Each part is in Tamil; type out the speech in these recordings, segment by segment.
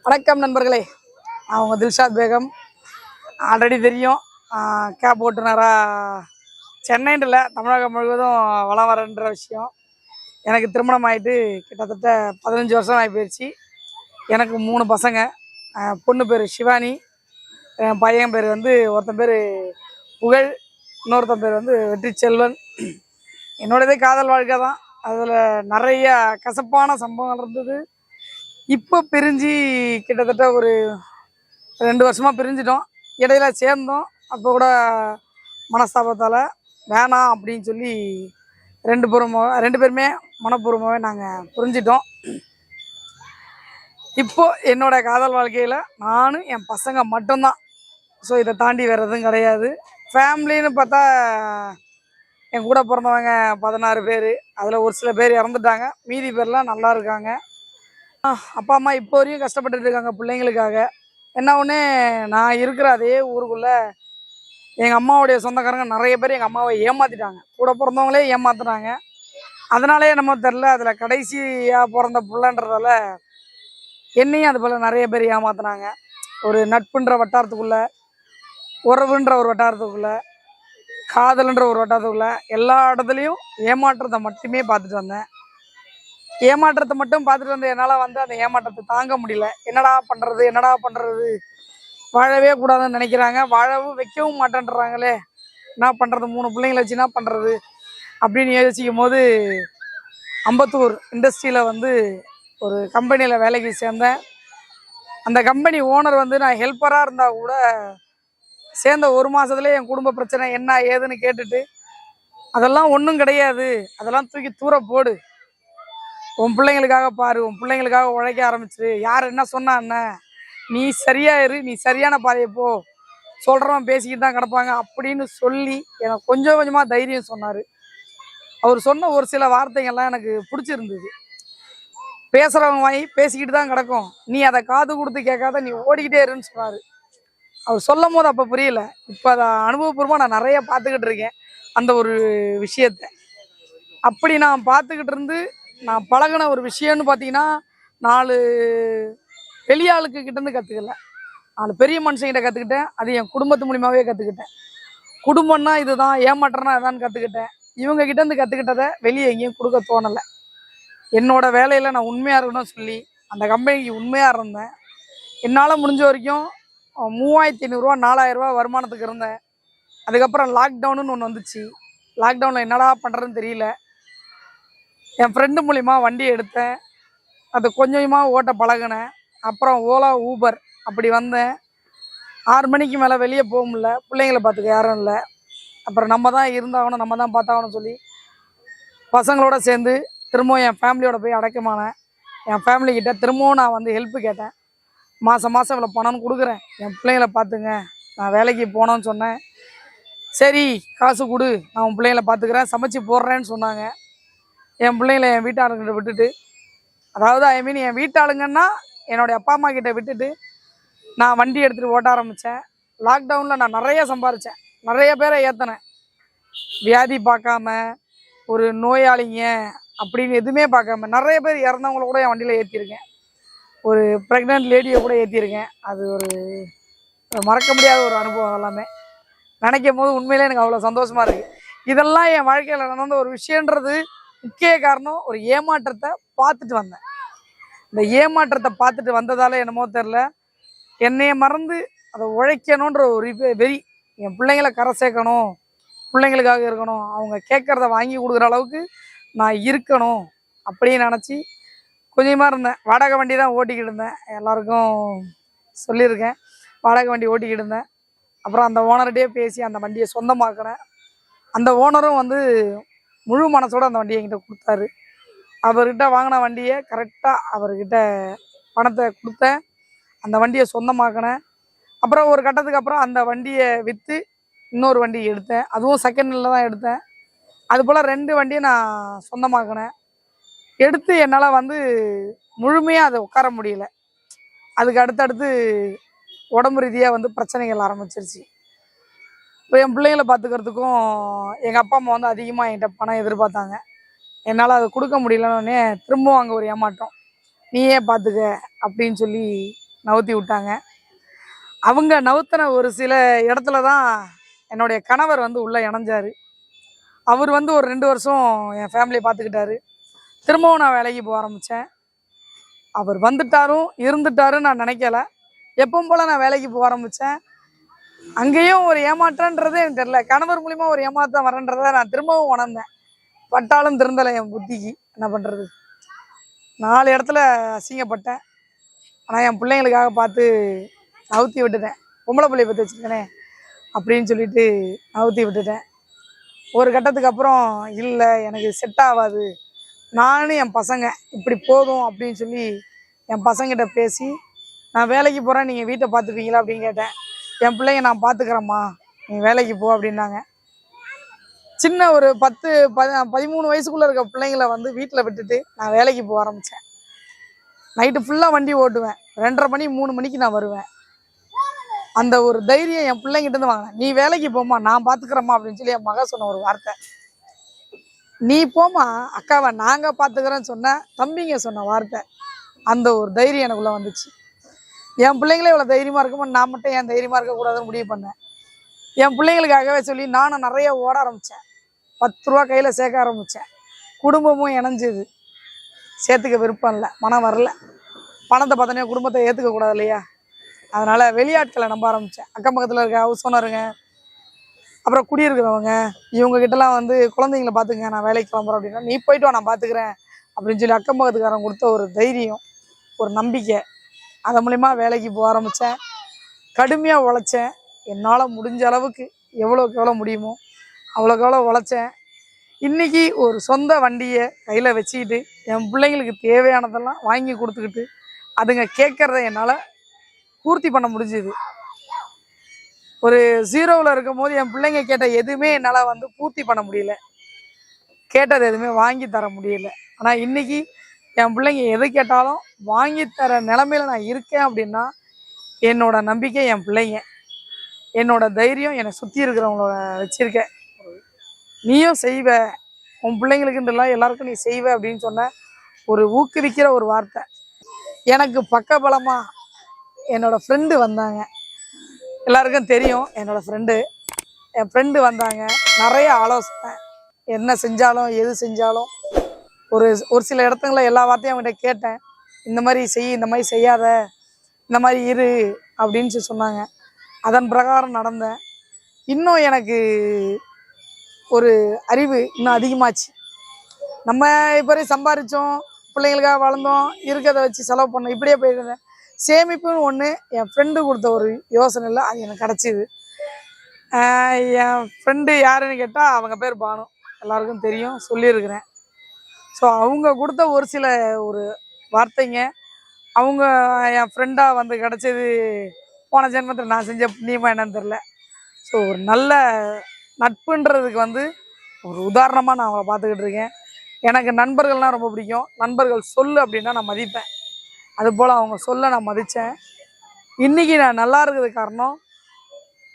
வணக்கம் நண்பர்களே. அவங்க தில்ஷாத் பேகம் ஆல்ரெடி தெரியும். கேப் ஓட்டுநராக சென்னைன்னு இல்லை, தமிழகம் முழுவதும் வளம் வரன்ற விஷயம். எனக்கு திருமணம் ஆகிட்டு கிட்டத்தட்ட 15 வருஷம் ஆகி போயிடுச்சு. எனக்கு 3 பசங்க. பொண்ணு பேர் சிவானி, என் பையன் பேர் ஒருத்தன் பேர் புகழ், இன்னொருத்தன் பேர் வெற்றி செல்வன். என்னோடதே காதல் வாழ்க்கை தான். அதில் நிறைய கசப்பான சம்பவங்கள் இருந்தது. இப்போ பிரிஞ்சு கிட்டத்தட்ட ஒரு 2 வருஷமாக பிரிஞ்சிட்டோம். இடையில சேர்ந்தோம். அப்போ கூட மனஸ்தாபத்தால் வேணாம் அப்படின்னு சொல்லி ரெண்டு பேருமே மனப்பூர்வமாகவே நாங்கள் புரிஞ்சிட்டோம். இப்போது என்னோடய காதல் வாழ்க்கையில் நானும் என் பசங்க மட்டும்தான். ஸோ இதை தாண்டி வேறு எதுவும் கிடையாது. ஃபேமிலின்னு பார்த்தா என் கூட பிறந்தவங்க 16 பேர். அதில் ஒரு சில பேர் இறந்துட்டாங்க, மீதி பேர்லாம் நல்லா இருக்காங்க. அப்பா அம்மா இப்போ வரையும் கஷ்டப்பட்டுட்டு இருக்காங்க பிள்ளைங்களுக்காக. என்ன ஒன்று, நான் இருக்கிற அதே ஊருக்குள்ளே எங்கள் அம்மாவுடைய சொந்தக்காரங்க நிறைய பேர் எங்கள் அம்மாவை ஏமாற்றிட்டாங்க. கூட பிறந்தவங்களே ஏமாத்துறாங்க. அதனாலே நம்ம தெரில, அதில் கடைசியாக பிறந்த பிள்ளைன்றதால என்னையும் அது போல் நிறைய பேர் ஏமாத்துனாங்க. ஒரு நட்புன்ற வட்டாரத்துக்குள்ளே, உறவுன்ற ஒரு வட்டாரத்துக்குள்ளே, காதல்ன்ற ஒரு வட்டாரத்துக்குள்ளே எல்லா இடத்துலையும் ஏமாற்றத்தை மட்டுமே பார்த்துட்டு வந்தேன். ஏமாற்றத்தை மட்டும் பார்த்துட்டு வந்து என்னால் அந்த ஏமாற்றத்தை தாங்க முடியல. என்னடா பண்ணுறது, வாழவே கூடாதுன்னு நினைக்கிறாங்க, வாழவும் வைக்கவும் மாட்டேன்றாங்களே, என்ன பண்ணுறது, 3 பிள்ளைங்களை வச்சு என்ன பண்ணுறது அப்படின்னு யோசிக்கும் போது அம்பத்தூர் இண்டஸ்ட்ரியில் ஒரு கம்பெனியில் வேலைக்கு சேர்ந்தேன். அந்த கம்பெனி ஓனர் நான் ஹெல்ப்பராக இருந்தால் கூட சேர்ந்த 1 மாதத்துலேயே என் குடும்ப பிரச்சனை என்ன ஏதுன்னு கேட்டுட்டு, அதெல்லாம் ஒன்றும் கிடையாது, அதெல்லாம் தூக்கி தூர போடு, உன் பிள்ளைங்களுக்காக பாரு, உன் பிள்ளைங்களுக்காக உழைக்க ஆரம்பிச்சிரு, யார் என்ன சொன்னா என்ன, நீ சரியாயிரு, நீ சரியான பாதையை போ, சொல்கிறவன் பேசிக்கிட்டு தான் கிடப்பாங்க அப்படின்னு சொல்லி எனக்கு கொஞ்சம் கொஞ்சமாக தைரியம் சொன்னார். அவர் சொன்ன ஒரு சில வார்த்தைகள்லாம் எனக்கு பிடிச்சிருந்தது. பேசுகிறவங்க வாங்கி பேசிக்கிட்டு தான் கிடக்கும், நீ அதை காது கொடுத்து கேட்காத, நீ ஓடிக்கிட்டே இருன்னு சொன்னார். அவர் சொல்லும் போது அப்போ புரியல. இப்போ அதை அனுபவபூர்வமாக நான் நிறைய பார்த்துக்கிட்டு இருக்கேன். அந்த ஒரு விஷயத்தை அப்படி நான் பார்த்துக்கிட்டு இருந்து நான் பழகின ஒரு விஷயம்னு பார்த்தீங்கன்னா, 4 வெளியாளுக்கு கிட்டேருந்து கற்றுக்கல, 4 பெரிய மனுஷங்கிட்ட கற்றுக்கிட்டேன். அது என் குடும்பத்து மூலியமாகவே கற்றுக்கிட்டேன். குடும்பம்னா இதுதான், ஏமாற்றம்னா இதான்னு கற்றுக்கிட்டேன். இவங்க கிட்டேருந்து கற்றுக்கிட்டதை வெளியே எங்கேயும் கொடுக்க தோணலை. என்னோட வேலையில் நான் உண்மையாக இருக்கணும்னு சொல்லி அந்த கம்பெனிக்கு உண்மையாக இருந்தேன். என்னால் முடிஞ்ச வரைக்கும் 3500 4000 வருமானத்துக்கு இருந்தேன். அதுக்கப்புறம் லாக்டவுனுன்னு ஒன்று வந்துச்சு. லாக்டவுனில் என்னடா பண்ணுறதுன்னு தெரியல. என் ஃப்ரெண்டு மூலிமா வண்டி எடுத்தேன். அது கொஞ்சமாக ஓட்ட பழகினேன். அப்புறம் ஓலா, ஊபர் அப்படி வந்தேன். 6 மணிக்கு மேலே வெளியே போக முடியல, பிள்ளைங்களை பார்த்துக்க யாரும் இல்லை. அப்புறம் நம்ம தான் இருந்தாகணும், நம்ம தான் பார்த்தாகணும்னு சொல்லி பசங்களோட சேர்ந்து திரும்பவும் என் ஃபேமிலியோட போய் அடக்கமானேன். என் ஃபேமிலிக்கிட்ட திரும்பவும் நான் ஹெல்ப்பு கேட்டேன். மாதம் இவ்வளோ பணம்னு கொடுக்குறேன், என் பிள்ளைங்களை பார்த்துங்க, நான் வேலைக்கு போனோன்னு சொன்னேன். சரி காசு கொடு, நான் உன் பிள்ளைங்களை பார்த்துக்கிறேன், சமைச்சு போடுறேன்னு சொன்னாங்க. என் பிள்ளைங்களை என் வீட்டாளுங்கிட்ட விட்டுட்டு, அதாவது என் வீட்டாளுங்கன்னா என்னுடைய அப்பா அம்மா கிட்ட விட்டுட்டு நான் வண்டி எடுத்துகிட்டு ஓட்ட ஆரம்பித்தேன். லாக்டவுனில் நான் நிறைய சம்பாரித்தேன், நிறைய பேரை ஏற்றினேன். வியாதி பார்க்காம, ஒரு நோயாளிங்க அப்படின்னு எதுவுமே பார்க்காம நிறைய பேர் இறந்தவங்கள கூட என் வண்டியில் ஏற்றிருக்கேன். ஒரு ப்ரெக்னென்ட் லேடியை கூட ஏற்றிருக்கேன். அது ஒரு மறக்க முடியாத ஒரு அனுபவம். எல்லாமே நினைக்கும் போது உண்மையிலே எனக்கு அவ்வளோ சந்தோஷமாக இருக்குது. இதெல்லாம் என் வாழ்க்கையில் நடந்த ஒரு விஷயன்றது முக்கிய காரணம், ஒரு ஏமாற்றத்தை பார்த்துட்டு வந்தேன். இந்த ஏமாற்றத்தை பார்த்துட்டு வந்ததால் என்னமோ தெரில, என்னைய மறந்து அதை உழைக்கணுன்ற ஒரு வெறி, என் பிள்ளைங்களை கரை சேர்க்கணும், பிள்ளைங்களுக்காக இருக்கணும், அவங்க கேட்குறத வாங்கி கொடுக்குற அளவுக்கு நான் இருக்கணும் அப்படின்னு நினச்சி கொஞ்சமாக இருந்தேன். வாடகை வண்டி தான் ஓட்டிக்கிட்டு இருந்தேன், எல்லாருக்கும் சொல்லியிருக்கேன். வாடகை வண்டி ஓட்டிக்கிட்டு இருந்தேன். அப்புறம் அந்த ஓனர்கிட்டே பேசி அந்த வண்டியை சொந்தமாக்கினேன். அந்த ஓனரும் முழு மனசோடு அந்த வண்டியை என்கிட்ட கொடுத்தாரு. அவர்கிட்ட வாங்கின வண்டியை கரெக்டாக அவர்கிட்ட பணத்தை கொடுத்தேன். அந்த வண்டியை சொந்தமாக்கினேன். அப்புறம் ஒரு கட்டத்துக்கு அப்புறம் அந்த வண்டியை விற்று இன்னொரு வண்டி எடுத்தேன். அதுவும் செகண்ட் ஹேண்டில் தான் எடுத்தேன். அதுபோல் 2 வண்டியை நான் சொந்தமாக்கினேன். எடுத்து என்னால் முழுமையாக அதை உட்கார முடியல. அதுக்கு அடுத்தடுத்து உடம்பு ரீதியாக பிரச்சனைகள் ஆரம்பிச்சிருச்சு. இப்போ என் பிள்ளைங்களை பார்த்துக்கிறதுக்கும் எங்கள் அப்பா அம்மா அதிகமாக என்கிட்ட பணம் எதிர்பார்த்தாங்க. என்னால் அதை கொடுக்க முடியலன்னே திரும்பவும் அங்கே ஒரு ஏமாற்றம், நீயே பார்த்துக்க அப்படின்னு சொல்லி நவுத்தி விட்டாங்க. அவங்க நவுத்தின ஒரு சில இடத்துல தான் என்னுடைய கணவர் வந்து உள்ளே இணைஞ்சார். அவர் வந்து ஒரு 2 வருஷம் என் ஃபேமிலியை பார்த்துக்கிட்டாரு. திரும்பவும் நான் வேலைக்கு போக ஆரம்பித்தேன். அவர் வந்துட்டாரும் இருந்துட்டாருன்னு நான் நினைக்கல. எப்பவும் போல் நான் வேலைக்கு போக ஆரம்பித்தேன். அங்கேயும் ஒரு ஏமாற்றன்றதே எனக்கு தெரியல. கணவர் மூலிமா ஒரு ஏமாற்றம் வரன்றதை நான் திரும்பவும் உணர்ந்தேன். பட்டாலும் திருந்தலை என் புத்திக்கு. என்ன பண்ணுறது, 4 இடத்துல அசிங்கப்பட்டேன். ஆனால் என் பிள்ளைங்களுக்காக பார்த்து நவுத்தி விட்டுட்டேன். பொம்பளை பிள்ளைய பற்றி வச்சுருக்கேனே அப்படின்னு சொல்லிட்டு நவுத்தி விட்டுட்டேன். ஒரு கட்டத்துக்கு அப்புறம் இல்லை எனக்கு செட் ஆகாது, நானும் என் பசங்க இப்படி போதும் அப்படின்னு சொல்லி என் பசங்கிட்ட பேசி, நான் வேலைக்கு போகிறேன், நீங்கள் வீட்டை பார்த்துப்பீங்களா அப்படின்னு கேட்டேன். என் பிள்ளைங்க நான் பார்த்துக்கிறேம்மா, நீ வேலைக்கு போ அப்படின்னாங்க. சின்ன ஒரு 13 வயசுக்குள்ளே இருக்க பிள்ளைங்கள வந்து வீட்டில் விட்டுட்டு நான் வேலைக்கு போக ஆரம்பித்தேன். நைட்டு ஃபுல்லாக வண்டி ஓட்டுவேன். 2:30 மணி 3 மணிக்கு நான் வருவேன். அந்த ஒரு தைரியம் என் பிள்ளைங்கிட்டேருந்து வாங்கினேன். நீ வேலைக்கு போமா, நான் பார்த்துக்கிறேம்மா அப்படின்னு சொல்லி என் மகன் சொன்ன ஒரு வார்த்தை. நீ போமா, அக்காவை நாங்கள் பார்த்துக்கிறேன்னு சொன்ன தம்பிங்க சொன்ன வார்த்தை. அந்த ஒரு தைரியம் எனக்குள்ளே வந்துச்சு. என் பிள்ளைங்களே இவ்வளோ தைரியமாக இருக்குமோ, நான் மட்டும் என் தைரியமாக இருக்கக்கூடாதுன்னு முடிவு பண்ணேன். என் பிள்ளைங்களுக்காகவே சொல்லி நானும் நிறைய ஓட ஆரம்பித்தேன். 10 ரூபா கையில் சேர்க்க ஆரம்பித்தேன். குடும்பமும் இணைஞ்சுது. சேர்த்துக்க விருப்பம் இல்லை, மனம் வரல. பணத்தை பார்த்தோன்னே குடும்பத்தை ஏற்றுக்கக்கூடாது இல்லையா, அதனால் வெளியாட்களை நம்ப ஆரம்பித்தேன். அக்கம் பக்கத்தில் இருக்க ஹவுஸ் ஓனருங்க, அப்புறம் குடியிருக்கிறவங்க, இவங்ககிட்டலாம் வந்து குழந்தைங்களை பார்த்துங்க, நான் வேலைக்கு கிளம்புறேன் அப்படின்னா, நீ போய்ட்டு வா நான் பார்த்துக்கிறேன் அப்படின்னு சொல்லி அக்கம் பக்கத்துக்காரன் கொடுத்த ஒரு தைரியம், ஒரு நம்பிக்கை, அதன் மூலிமா வேலைக்கு போக ஆரம்பித்தேன். கடுமையாக உழைச்சேன். என்னால் முடிஞ்ச அளவுக்கு எவ்வளோக்கு எவ்வளோ முடியுமோ அவ்வளோக்கு எவ்வளோ உழைச்சேன். இன்றைக்கி ஒரு சொந்த வண்டியை கையில் வச்சுக்கிட்டு என் பிள்ளைங்களுக்கு தேவையானதெல்லாம் வாங்கி கொடுத்துக்கிட்டு அதுங்க கேட்குறத என்னால் பூர்த்தி பண்ண முடிஞ்சுது. ஒரு 0வில் இருக்கும் போது என் பிள்ளைங்க கேட்ட எதுவுமே என்னால் வந்து பூர்த்தி பண்ண முடியல, கேட்டது எதுவுமே வாங்கி தர முடியல. ஆனால் இன்றைக்கி என் பிள்ளைங்க எது கேட்டாலும் வாங்கி தர நிலமையில நான் இருக்கேன் அப்படின்னா என்னோட நம்பிக்கை என் பிள்ளைங்க, என்னோட தைரியம் என்னை சுற்றி இருக்கிறவங்கள வச்சுருக்கேன். நீயும் செய்வ, உன் பிள்ளைங்களுக்குன்றலாம் எல்லாருக்கும் நீ செய்வ அப்படின்னு சொன்ன ஒரு ஊக்குவிக்கிற ஒரு வார்த்தை. எனக்கு பக்கபலமாக என்னோடய ஃப்ரெண்டு வந்தாங்க. எல்லாருக்கும் தெரியும் என்னோடய ஃப்ரெண்டு. என் ஃப்ரெண்டு வந்தாங்க. நிறைய ஆலோசனை, என்ன செஞ்சாலும் எது செஞ்சாலும் ஒரு ஒரு சில இடத்துங்களில் எல்லா வார்த்தையும் அவங்ககிட்ட கேட்டேன். இந்த மாதிரி செய், இந்த மாதிரி செய்யாத, இந்த மாதிரி இரு அப்படின்னு சொன்னாங்க. அதன் பிரகாரம் நடந்தேன். இன்னும் எனக்கு ஒரு அறிவு இன்னும் அதிகமாச்சு. நம்ம இப்போ சம்பாதிச்சோம், பிள்ளைங்களுக்காக வளர்ந்தோம், இருக்கிறத வச்சு செலவு பண்ணோம், இப்படியே போயிருந்தேன். சேமிப்புன்னு ஒன்று என் ஃப்ரெண்டு கொடுத்த ஒரு யோசனை இல்லை, அது எனக்கு கிடச்சிது. என் ஃப்ரெண்டு யாருன்னு கேட்டால் அவங்க பேர் பானு, எல்லாருக்கும் தெரியும், சொல்லியிருக்கிறேன். ஸோ அவங்க கொடுத்த ஒரு சில ஒரு வார்த்தைங்க, அவங்க என் ஃப்ரெண்டாக வந்து கிடச்சது போன ஜென்மத்தில் நான் செஞ்ச புண்ணியமாக என்னன்னு தெரில. ஸோ ஒரு நல்ல நட்புன்றதுக்கு வந்து ஒரு உதாரணமாக நான் அவங்கள பார்த்துக்கிட்டு இருக்கேன். எனக்கு நண்பர்கள்னால் ரொம்ப பிடிக்கும். நண்பர்கள் சொல்லு அப்படின்னா நான் மதிப்பேன். அதுபோல் அவங்க சொல்ல நான் மதித்தேன். இன்றைக்கி நான் நல்லா இருக்கிறதுக்கு காரணம்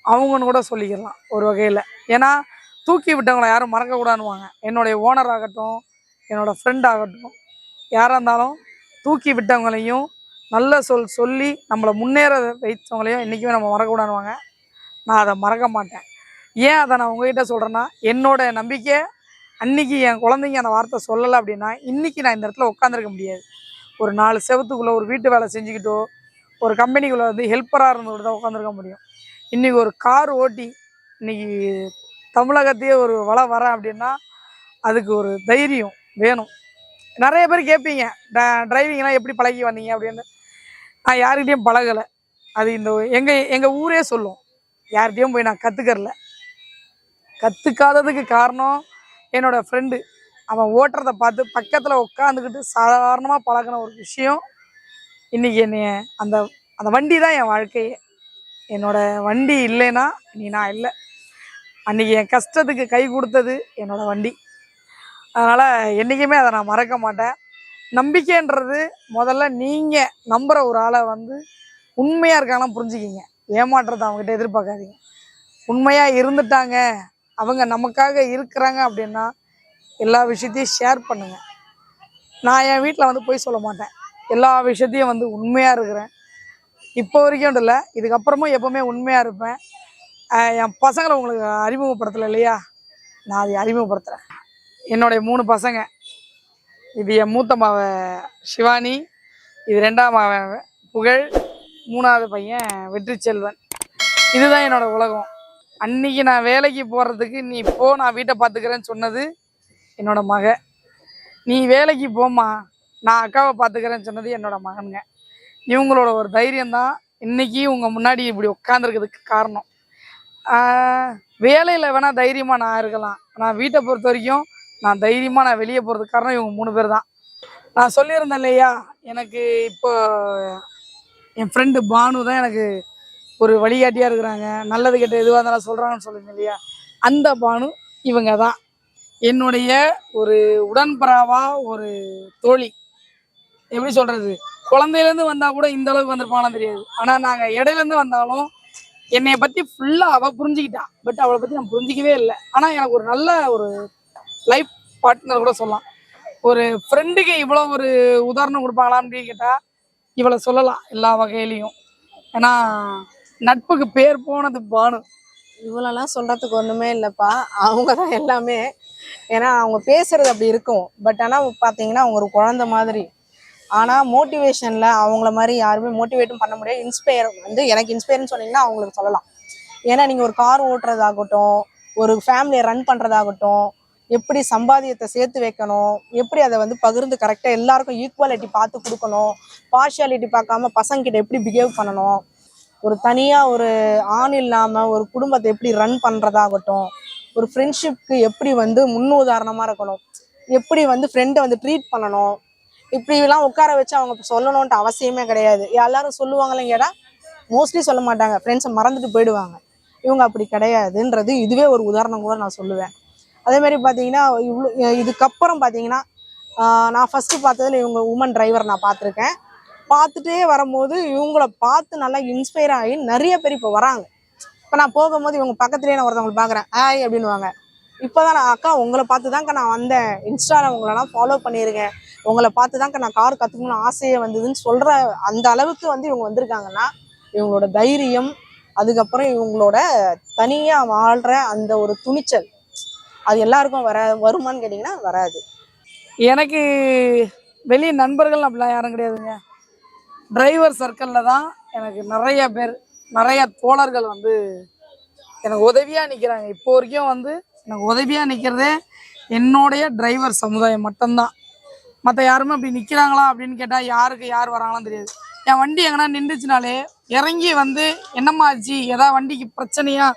அவங்கன்னு கூட சொல்லிக்கலாம் ஒரு வகையில். ஏன்னா தூக்கி விட்டவங்களை யாரும் மறக்கக்கூடாதுன்னுவாங்க. என்னுடைய ஓனர் ஆகட்டும், என்னோடய ஃப்ரெண்ட் ஆகட்டும், யாராக இருந்தாலும் தூக்கி விட்டவங்களையும் நல்ல சொல்லி நம்மளை முன்னேற வைத்தவங்களையும் இன்றைக்குமே நம்ம மறக்கக்கூடாதுன்னுவாங்க. நான் அதை மறக்க மாட்டேன். ஏன் அதை நான் உங்ககிட்ட சொல்கிறேன்னா, என்னோடய நம்பிக்கை அன்றைக்கி என் குழந்தைங்க அந்த வார்த்தை சொல்லலை அப்படின்னா இன்றைக்கி நான் இந்த இடத்துல உட்காந்துருக்க முடியாது. ஒரு 4 செவத்துக்குள்ளே ஒரு வீட்டு வேலை செஞ்சுக்கிட்டோ, ஒரு கம்பெனிக்குள்ளே வந்து ஹெல்ப்பராக இருந்துகிட்டு தான் உட்காந்துருக்க முடியும். இன்றைக்கி ஒரு கார் ஓட்டி இன்றைக்கி தமிழகத்தையே ஒரு வரேன் அப்படின்னா அதுக்கு ஒரு தைரியம் வேணும். நிறைய பேர் கேட்பீங்க, டிரைவிங்லாம் எப்படி பழகி வந்தீங்க அப்படின்னு. நான் யார்கிட்டையும் பழகலை. அது இந்த எங்கள் ஊரே சொல்லும், யார்கிட்டையும் போய் நான் கற்றுக்கறல. கற்றுக்காததுக்கு காரணம் என்னோடய ஃப்ரெண்டு. அவன் ஓட்டுறதை பார்த்து பக்கத்தில் உட்காந்துக்கிட்டு சாதாரணமாக பழகின ஒரு விஷயம். இன்றைக்கி என்னைய அந்த அந்த வண்டி தான் என் வாழ்க்கையே. என்னோடய வண்டி இல்லைன்னா நீ நான் இல்லை. அன்றைக்கி என் கஷ்டத்துக்கு கை கொடுத்தது என்னோடய வண்டி. அதனால் என்றைக்குமே அதை நான் மறக்க மாட்டேன். நம்பிக்கைன்றது முதல்ல நீங்கள் நம்புகிற ஒரு ஆளை வந்து உண்மையாக இருக்காங்களாம் புரிஞ்சுக்கிங்க. ஏமாற்றத்தை அவங்ககிட்ட எதிர்பார்க்காதீங்க. உண்மையாக இருந்துட்டாங்க, அவங்க நமக்காக இருக்கிறாங்க அப்படின்னா எல்லா விஷயத்தையும் ஷேர் பண்ணுங்கள். நான் என் வீட்டில் வந்து போய் சொல்ல மாட்டேன். எல்லா விஷயத்தையும் வந்து உண்மையாக இருக்கிறேன். இப்போ வரைக்கும் இல்லை, இதுக்கப்புறமும் எப்போவுமே உண்மையாக இருப்பேன். என் பசங்களை உங்களுக்கு அறிமுகப்படுத்தலை இல்லையா, நான் அதை அறிமுகப்படுத்துகிறேன். என்னுடைய 3 பசங்க. இது என் மூத்த மாவ சிவானி, இது 2ஆம் மாவ புகழ், 3ஆவது பையன் வெற்றி செல்வன். இதுதான் என்னோட உலகம். அன்னைக்கு நான் வேலைக்கு போகிறதுக்கு நீ போ, நான் வீட்டை பார்த்துக்கிறேன்னு சொன்னது என்னோட மக. நீ வேலைக்கு போம்மா, நான் அக்காவை பார்த்துக்கிறேன்னு சொன்னது என்னோட மகனுங்க. இவங்களோட ஒரு தைரியம்தான் இன்னைக்கு உங்கள் முன்னாடி இப்படி உட்காந்துருக்கிறதுக்கு காரணம். வேலையில் வேணால் தைரியமாக நான் இருக்கலாம், நான் வீட்டை பொறுத்த வரைக்கும் நான் தைரியமாக நான் வெளியே போகிறதுக்கு காரணம் இவங்க 3 பேர் தான். நான் சொல்லியிருந்தேன் இல்லையா, எனக்கு இப்போ என் ஃப்ரெண்டு பானு தான் எனக்கு ஒரு வழிகாட்டியாக இருக்கிறாங்க, நல்லது கெட்ட எதுவாக இருந்தாலும் சொல்கிறாங்கன்னு சொல்லுங்க இல்லையா, அந்த பானு இவங்க தான் என்னுடைய ஒரு உடன்பராவா ஒரு தோழி. எப்படி சொல்கிறது, குழந்தையிலேருந்து வந்தால் கூட இந்த அளவுக்கு வந்திருப்பாங்கன்னு தெரியாது. ஆனால் நாங்கள் இடையிலேருந்து வந்தாலும் என்னைய பற்றி ஃபுல்லாக அவள் புரிஞ்சுக்கிட்டா, பட் அவளை பற்றி நான் புரிஞ்சிக்கவே இல்லை. ஆனால் எனக்கு ஒரு நல்ல ஒரு லைஃப் பார்ட்னர் கூட சொல்லலாம். ஒரு ஃப்ரெண்டுக்கு இவ்வளோ ஒரு உதாரணம் கொடுப்பாங்களான்னு கேட்டால் இவளை சொல்லலாம் எல்லா வகையிலையும். ஏன்னா நட்புக்கு பேர் போனது பானு. இவ்வளோலாம் சொல்கிறதுக்கு ஒன்றுமே இல்லைப்பா, அவங்க தான் எல்லாமே. ஏன்னா அவங்க பேசுகிறது அப்படி இருக்கும், பட் ஆனால் பார்த்தீங்கன்னா அவங்க ஒரு குழந்த மாதிரி. ஆனால் மோட்டிவேஷனில் அவங்கள மாதிரி யாருமே மோட்டிவேட்டும் பண்ண முடியாது. இன்ஸ்பயர் வந்து எனக்கு இன்ஸ்பயர்னு சொன்னீங்கன்னா அவங்களுக்கு சொல்லலாம். ஏன்னா நீங்கள் ஒரு கார் ஓட்டுறதாகட்டும், ஒரு ஃபேமிலியை ரன் பண்ணுறதாகட்டும், எப்படி சம்பாதியத்தை சேர்த்து வைக்கணும், எப்படி அதை வந்து பகிர்ந்து கரெக்டாக எல்லாருக்கும் ஈக்குவாலிட்டி பார்த்து கொடுக்கணும், பார்ஷியாலிட்டி பார்க்காம பசங்கிட்ட எப்படி பிஹேவ் பண்ணணும், ஒரு தனியாக ஒரு ஆண் இல்லாமல் ஒரு குடும்பத்தை எப்படி ரன் பண்ணுறதாகட்டும், ஒரு ஃப்ரெண்ட்ஷிப்க்கு எப்படி வந்து முன்னுதாரணமாக இருக்கணும், எப்படி வந்து ஃப்ரெண்டை வந்து ட்ரீட் பண்ணணும், இப்படிலாம் உட்கார வச்சு அவங்க சொல்லணுன்ட்டு அவசியமே கிடையாது. எல்லாரும் சொல்லுவாங்களேன்னு கேட்டால் மோஸ்ட்லி சொல்ல மாட்டாங்க, ஃப்ரெண்ட்ஸை மறந்துட்டு போயிடுவாங்க. இவங்க அப்படி கிடையாதுன்றது இதுவே ஒரு உதாரணம் கூட நான் சொல்லுவேன். அதேமாதிரி பார்த்தீங்கன்னா இதுக்கப்புறம் பார்த்தீங்கன்னா நான் ஃபஸ்ட்டு பார்த்ததில் இவங்க உமன் டிரைவர் நான் பார்த்துருக்கேன். பார்த்துட்டே வரும்போது இவங்கள பார்த்து நல்லா இன்ஸ்பயர் ஆகி நிறைய பேர் இப்போ வராங்க. இப்போ நான் போகும்போது இவங்க பக்கத்துலேயே நான் ஒருத்தவங்களை பார்க்குறேன், ஆய் அப்படின்னுவாங்க. இப்போ தான் நான் அக்கா உங்களை பார்த்து தான்க்கா நான் வந்தேன், இன்ஸ்டாவில் உங்களெல்லாம் ஃபாலோ பண்ணியிருக்கேன், உங்களை பார்த்து தான்க்கா நான் கார் கற்றுக்கணும்னு ஆசையே வந்ததுன்னு சொல்கிற அந்த அளவுக்கு வந்து இவங்க வந்திருக்காங்கன்னா இவங்களோட தைரியம், அதுக்கப்புறம் இவங்களோட தனியாக வாழ்கிற அந்த ஒரு துணிச்சல், அது எல்லாருக்கும் வருமானு கேட்டிங்கன்னா வராது. எனக்கு வெளியே நண்பர்கள் அப்படிலாம் யாரும் கிடையாதுங்க. டிரைவர் சர்க்கிளில் தான் எனக்கு நிறைய பேர், நிறைய தோழர்கள் வந்து எனக்கு உதவியாக நிற்கிறாங்க. இப்போ வரைக்கும் வந்து எனக்கு உதவியாக நிற்கிறதே என்னுடைய டிரைவர் சமுதாயம் மட்டும்தான். மற்ற யாருமே அப்படி நிற்கிறாங்களா அப்படின்னு கேட்டால் யாருக்கு யார் வராங்களான்னு தெரியாது. என் வண்டி எங்கன்னா நின்றுச்சுனாலே இறங்கி வந்து என்னம்மா ஆச்சு, எதாவது வண்டிக்கு பிரச்சனையா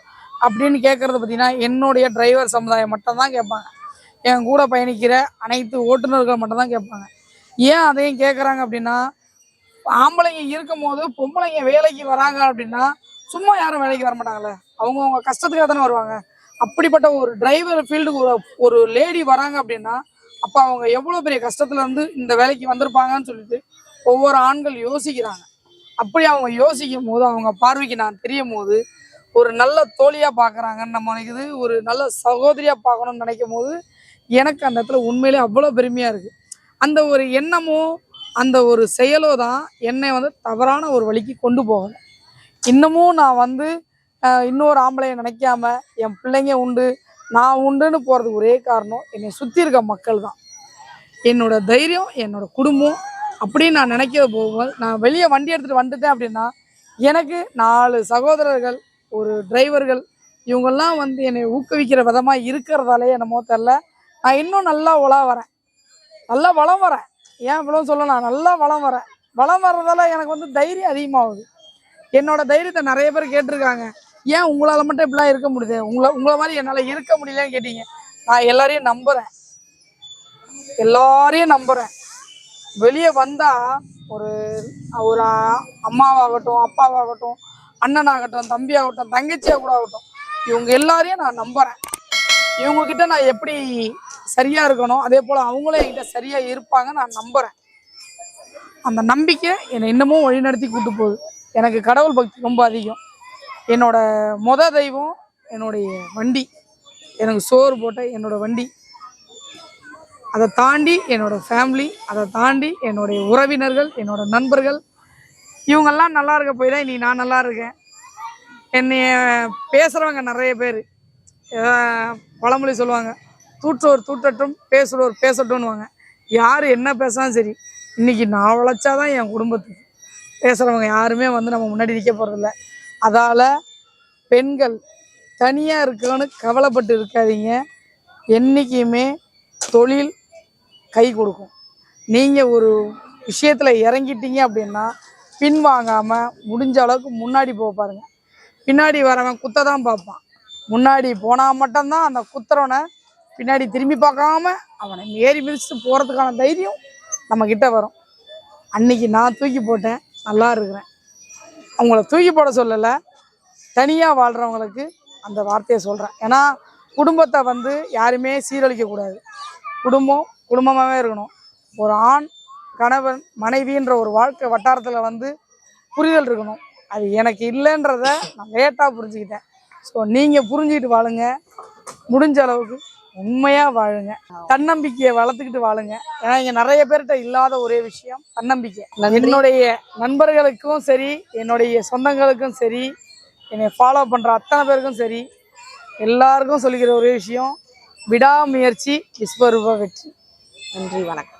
அப்படின்னு கேட்குறது பார்த்தீங்கன்னா என்னுடைய டிரைவர் சமுதாயம் மட்டும்தான் கேட்பாங்க. என் கூட பயணிக்கிற அனைத்து ஓட்டுநர்கள் மட்டும்தான் கேட்பாங்க. ஏன் அதையும் கேட்குறாங்க அப்படின்னா, ஆம்பளைங்க இருக்கும் போது பொம்பளைங்க வேலைக்கு வராங்க அப்படின்னா சும்மா யாரும் வேலைக்கு வர மாட்டாங்களே, அவங்கவுங்க கஷ்டத்துக்காக தானே வருவாங்க. அப்படிப்பட்ட ஒரு டிரைவர் ஃபீல்டுக்கு ஒரு லேடி வராங்க அப்படின்னா அப்போ அவங்க எவ்வளோ பெரிய கஷ்டத்துல இருந்து இந்த வேலைக்கு வந்திருப்பாங்கன்னு சொல்லிட்டு ஒவ்வொரு ஆண்கள் யோசிக்கிறாங்க. அப்படி அவங்க யோசிக்கும் போது அவங்க பார்வைக்கு நான் தெரியும் போது ஒரு நல்ல தோழியாக பார்க்குறாங்கன்னு நம்ம நினைக்குது, ஒரு நல்ல சகோதரியாக பார்க்கணும்னு நினைக்கும் போது எனக்கு அந்த இடத்துல உண்மையிலே அவ்வளோ பெருமையாக இருக்குது. அந்த ஒரு எண்ணமோ அந்த ஒரு செயலோ தான் என்னை வந்து தவறான ஒரு வழிக்கு கொண்டு போகலை. இன்னமும் நான் வந்து இன்னொரு ஆம்பளையை நினைக்காம என் பிள்ளைங்க உண்டு நான் உண்டுன்னு போகிறதுக்கு ஒரே காரணம் என்னை சுற்றி இருக்க மக்கள் தான். என்னோட தைரியம், என்னோட குடும்பம் அப்படின்னு நான் நினைக்க போகும்போது நான் வெளியே வண்டி எடுத்துகிட்டு வந்துட்டேன் அப்படின்னா எனக்கு 4 சகோதரர்கள், ஒரு டிரைவர்கள், இவங்கெல்லாம் வந்து என்னை ஊக்குவிக்கிற விதமாக இருக்கிறதாலே என்னமோ தெரில, நான் இன்னும் நல்லா வரேன், நல்லா வளம் வரேன். ஏன் இவ்வளோ சொல்லலாம், நல்லா வளம் வரேன். வளம் வர்றதால எனக்கு வந்து தைரியம் அதிகமாகுது. என்னோட தைரியத்தை நிறைய பேர் கேட்டிருக்காங்க, ஏன் உங்களால் மட்டும் இப்படிலாம் இருக்க முடியுது, உங்களை மாதிரி என்னால் இருக்க முடியலன்னு கேட்டீங்க. நான் எல்லாரையும் நம்புகிறேன். வெளியே வந்தால் ஒரு ஒரு அம்மாவாகட்டும், அப்பாவாகட்டும், அண்ணனாகட்டும், தம்பியாகட்டும், தங்கச்சியாக கூட ஆகட்டும், இவங்க எல்லாரையும் நான் நம்புகிறேன். இவங்கக்கிட்ட நான் எப்படி சரியாக இருக்கணும் அதே போல் அவங்களும் என்கிட்ட சரியாக இருப்பாங்க நான் நம்புகிறேன். அந்த நம்பிக்கை என்னை இன்னமும் வழிநடத்தி கூட்டு போகுது. எனக்கு கடவுள் பக்தி ரொம்ப அதிகம். என்னோட தெய்வம் என்னுடைய வண்டி, எனக்கு சோறு போட்ட என்னோட வண்டி. அதை தாண்டி என்னோட ஃபேமிலி, அதை தாண்டி என்னுடைய உறவினர்கள், என்னோட நண்பர்கள், இவங்கெல்லாம் நல்லா இருக்க போய் தான் இன்னைக்கு நான் நல்லா இருக்கேன். என்னைய பேசுகிறவங்க நிறைய பேர் பழமொழி சொல்லுவாங்க, தூற்றோர் தூட்டட்டும் பேசுகிறோர் பேசட்டும்னுவாங்க. யார் என்ன பேசினாலும் சரி, இன்னைக்கு நான் உழைச்சாதான் என் குடும்பத்துக்கு. பேசுகிறவங்க யாருமே வந்து நம்ம முன்னாடி நிற்க போகிறதில்ல. அதால் பெண்கள் தனியாக இருக்கணும்னு கவலைப்பட்டு இருக்காதீங்க. என்றைக்குமே தொழில் கை கொடுக்கும். நீங்கள் ஒரு விஷயத்தில் இறங்கிட்டீங்க அப்படின்னா பின்வாங்காமல் முடிஞ்ச அளவுக்கு முன்னாடி போக பாருங்கள். பின்னாடி வரவன் குத்த தான் பார்ப்பான். முன்னாடி போனால் மட்டும்தான் அந்த குத்துறவனை பின்னாடி திரும்பி பார்க்காம அவனை ஏறி மிதிச்சுட்டு போகிறதுக்கான தைரியம் நம்மக்கிட்ட வரும். அன்னைக்கு நான் தூக்கி போட்டேன், நல்லா இருக்கிறேன். அவங்கள தூக்கி போட சொல்லலை, தனியாக வாழ்கிறவங்களுக்கு அந்த வார்த்தையை சொல்கிறேன். ஏன்னா குடும்பத்தை வந்து யாருமே சீரழிக்கக்கூடாது. குடும்பம் குடும்பமாகவே இருக்கணும். ஒரு ஆண் கணவன் மனைவின்ற ஒரு வாழ்க்கை வட்டாரத்தில் வந்து புரிதல் இருக்கணும். அது எனக்கு இல்லைன்றத நான் லேட்டாக புரிஞ்சுக்கிட்டேன். ஸோ நீங்கள் புரிஞ்சுக்கிட்டு வாழுங்க, முடிஞ்ச அளவுக்கு உண்மையாக வாழுங்க, தன்னம்பிக்கையை வளர்த்துக்கிட்டு வாழுங்க. ஏன்னா இங்கே நிறைய பேர்கிட்ட இல்லாத ஒரே விஷயம் தன்னம்பிக்கை. என்னுடைய நண்பர்களுக்கும் சரி, என்னுடைய சொந்தங்களுக்கும் சரி, என்னை ஃபாலோ பண்ணுற அத்தனை பேருக்கும் சரி, எல்லாருக்கும் சொல்லிக்கிற ஒரே விஷயம், விடாமுயற்சி விஸ்வரூப வெற்றி. நன்றி, வணக்கம்.